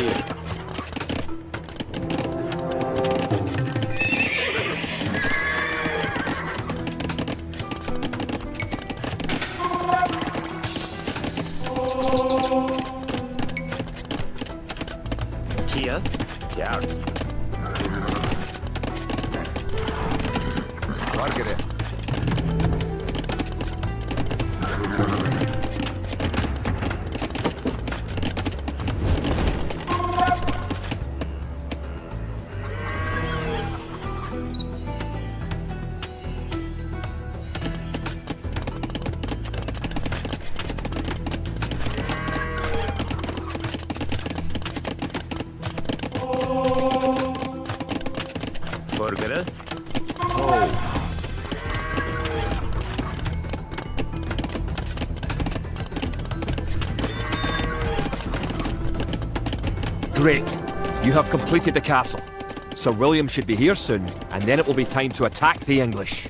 Kia.
Ja. Margaret.
Förgare. Oh.
Great! You have completed the castle. Sir William should be here soon, and then it will be time to attack the English.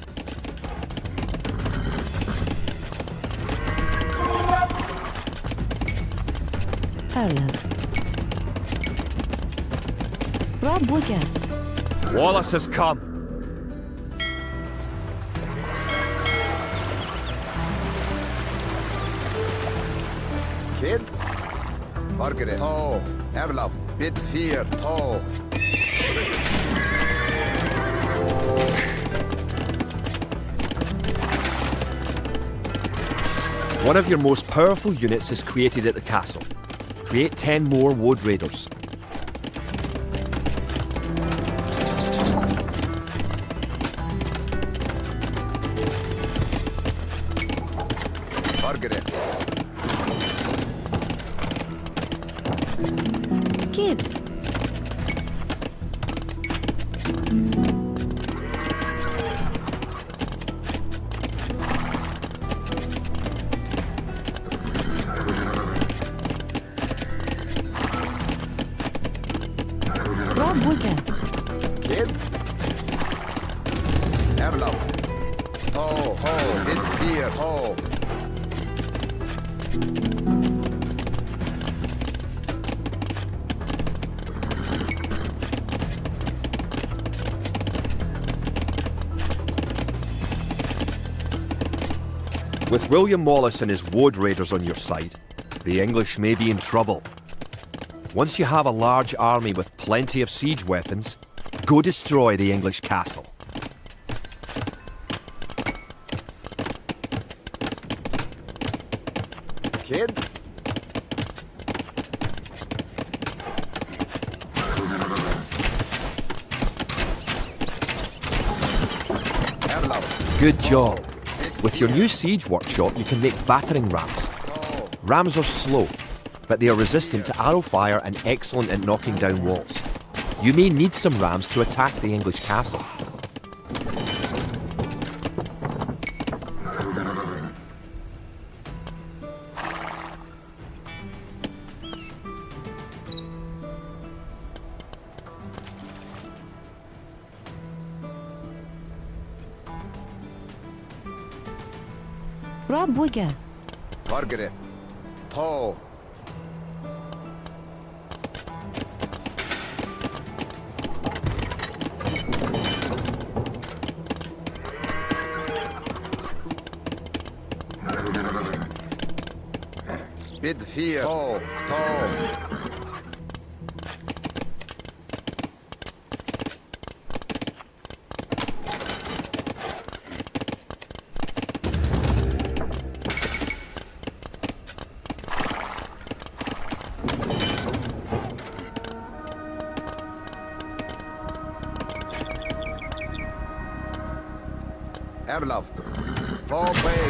Ireland. Rob boeken.
Wallace has come.
Kid? Margaret. To, Erlaf. Bid 4. To.
One of your most powerful units is created at the castle. Create 10 more Wood Raiders.
Margaret.
Kid. Rob boeken.
Kid? Erlaf. To, bid 4. To.
With William Wallace and his Wood Raiders on your side, the English may be in trouble. Once you have a large army with plenty of siege weapons, Go destroy the English castle.
Kid?
Good job. With your new siege workshop, you can make battering rams. Rams are slow, but they are resistant to arrow fire and excellent at knocking down walls. You may need some rams to attack the English castle.
Rob Booger.
Margaret. Tall. Bid fear. Tall. Tall. Erlov. Tall play.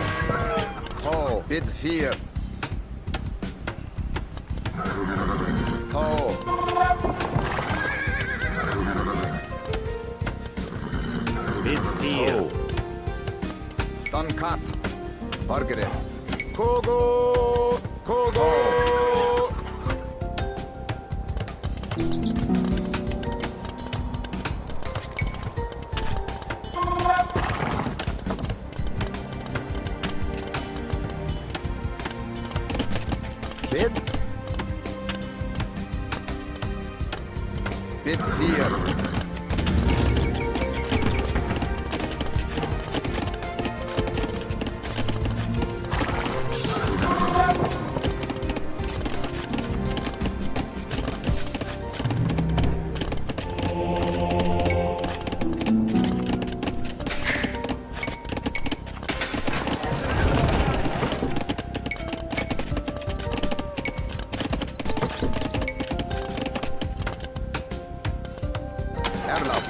Tall. Bid fear. Tall.
Bid fear.
Done cut. Margaret. Kogo. Kogo. Bid. Bid fear. Erlov.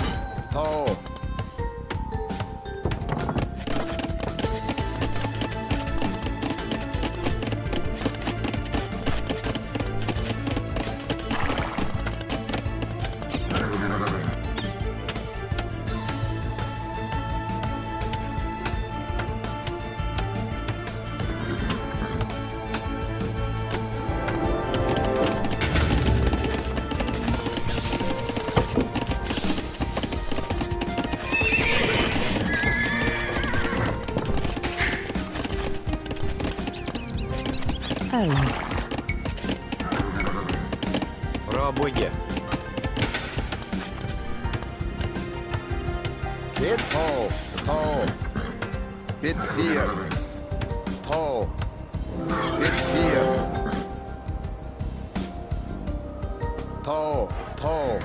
Tall.
Erland.
Rob Booger.
Bid tall. Tall. Bid fear. Tall. Bid fear. Tall. Tall.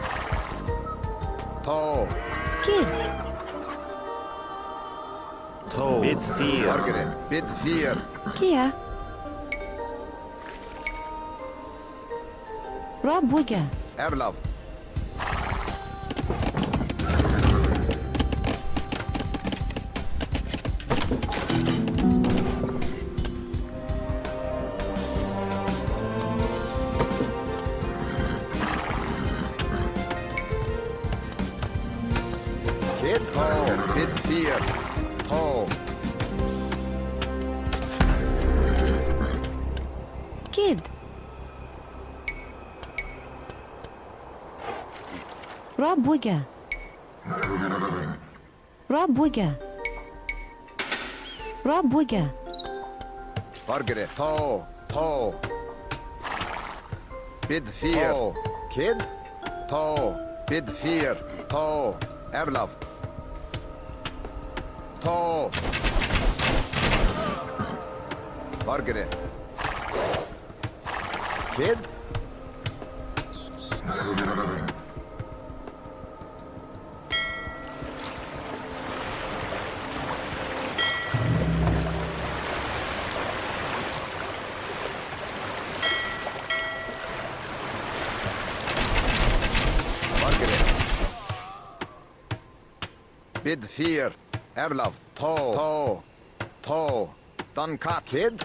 Tall.
Kid.
Tall. Bid fear.
Margaret. Bid fear.
Kia. Rob Booger.
Erlov. Kid tall. Bid fear. Tall.
Kid. Rob Booger. Rob Booger. Rob Booger.
Margaret. Tall. Tall. Bid fear. Tall. Kid. Tall. Bid fear. Tall. Erlov. Tall. Margaret. Kid. bid fear, Erlov, to, Duncat, kid.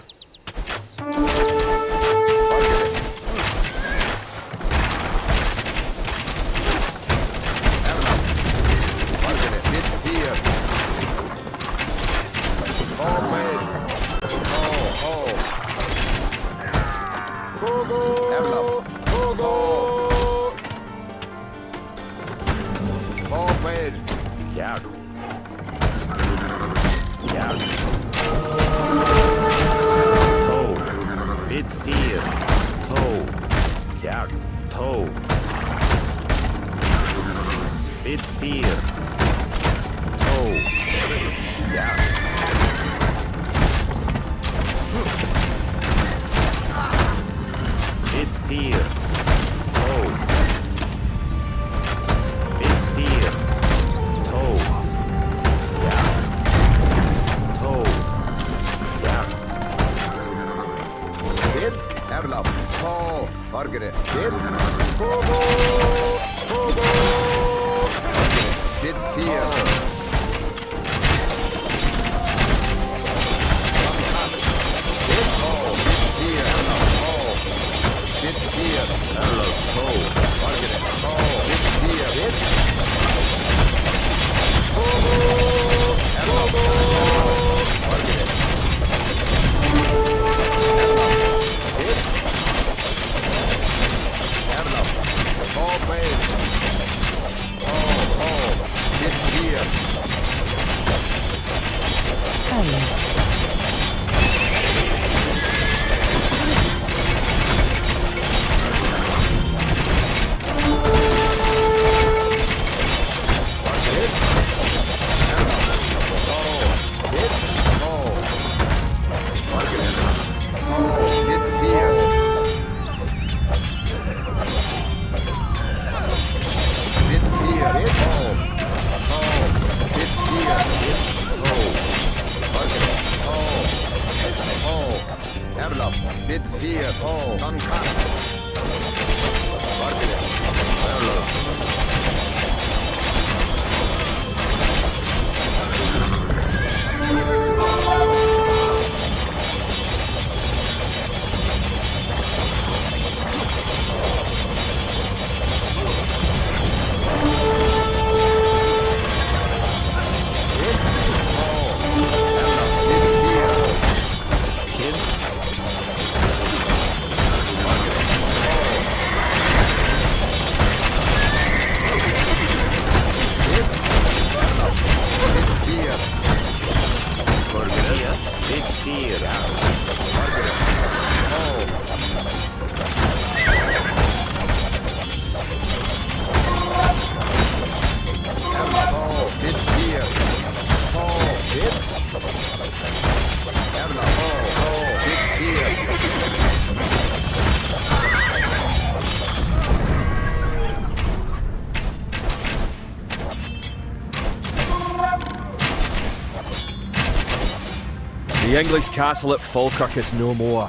The English castle at Falkirk is no more.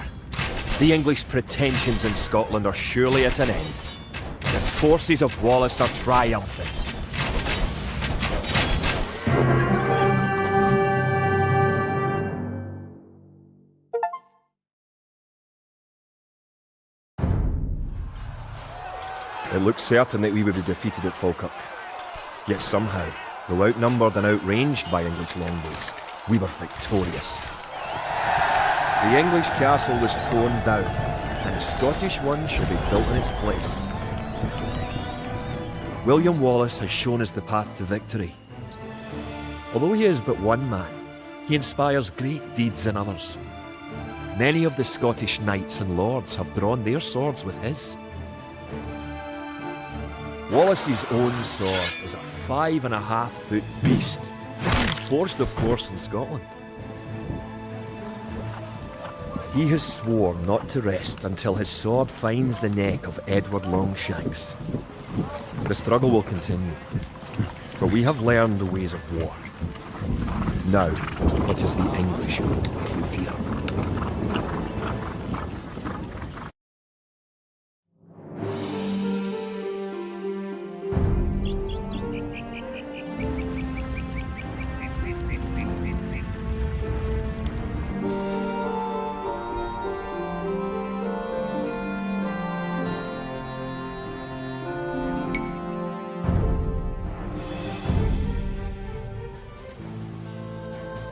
The English pretensions in Scotland are surely at an end. The forces of Wallace are triumphant. It looked certain that we would be defeated at Falkirk. Yet somehow, though outnumbered and outranged by English longbows, we were victorious. The English castle was torn down, and a Scottish one shall be built in its place. William Wallace has shown us the path to victory. Although he is but one man, he inspires great deeds in others. Many of the Scottish knights and lords have drawn their swords with his. Wallace's own sword is a 5.5-foot beast, forged of course in Scotland. He has sworn not to rest until his sword finds the neck of Edward Longshanks. The struggle will continue, but we have learned the ways of war. Now, it is the English who fear.